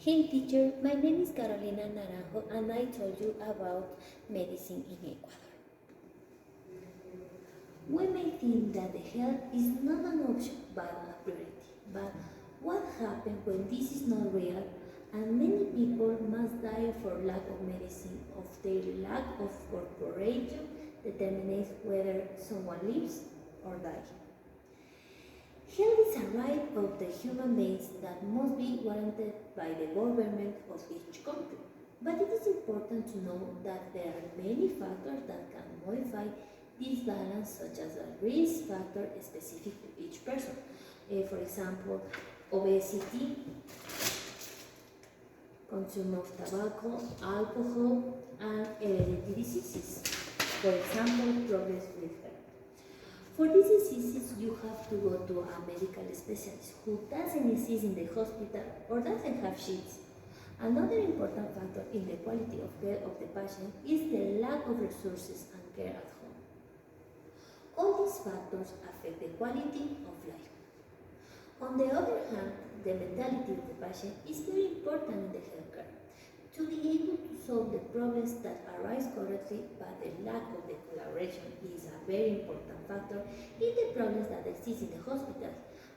Hey teacher, my name is Carolina Naranjo and I told you about medicine in Ecuador. We may think that the health is not an option but a priority. But what happens when this is not real and many people must die for lack of medicine, of their lack of corporation determines whether someone lives or dies. Health is a right of the human beings that must be guaranteed by the government of each country. But it is important to know that there are many factors that can modify this balance, such as a risk factor specific to each person. For example, obesity, consume of tobacco, alcohol, and hereditary diseases. For example, progress with health. For these diseases, you have to go to a medical specialist who doesn't exist in the hospital or doesn't have sheets. Another important factor in the quality of care of the patient is the lack of resources and care at home. All these factors affect the quality of life. On the other hand, the mentality of the patient is very important in the healthcare. To be able to solve the problems that arise correctly, but the lack of the collaboration is a very important factor in the problems that exist in the hospitals,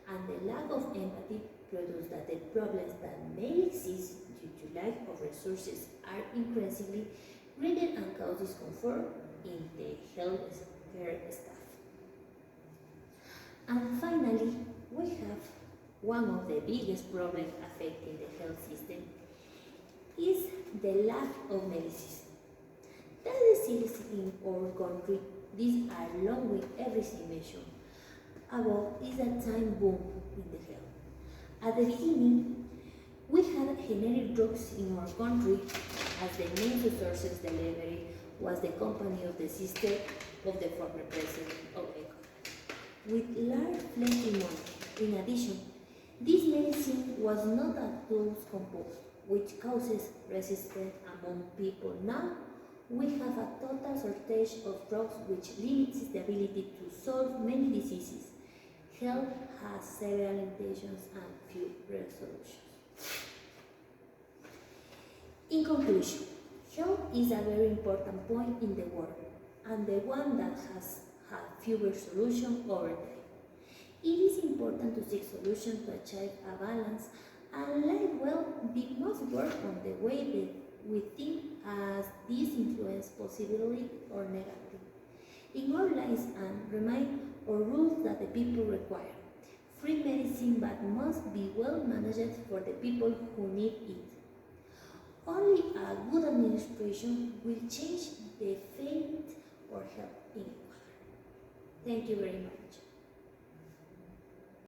and the lack of empathy produces that the problems that may exist due to lack of resources are increasingly greater and cause discomfort in the healthcare staff. And finally, we have one of the biggest problems affecting the health system is the lack of medicine. That exists in our country. These are along with everything mentioned above is a time boom in the health. At the beginning, we had generic drugs in our country as the main resources delivery was the company of the sister of the former president of Ecuador, with large plenty money. In addition, this medicine was not a dose composed, which causes resistance among people. Now, we have a total shortage of drugs which limits the ability to solve many diseases. Health has several limitations and few resolutions. In conclusion, health is a very important point in the world and the one that has had fewer solutions over time. It is important to seek solutions to achieve a balance and life well. We must work on the way that we think as this influence positively or negatively in our lives and remind our rules that the people require. Free medicine but must be well managed for the people who need it. Only a good administration will change the fate or health in Ecuador. Thank you very much.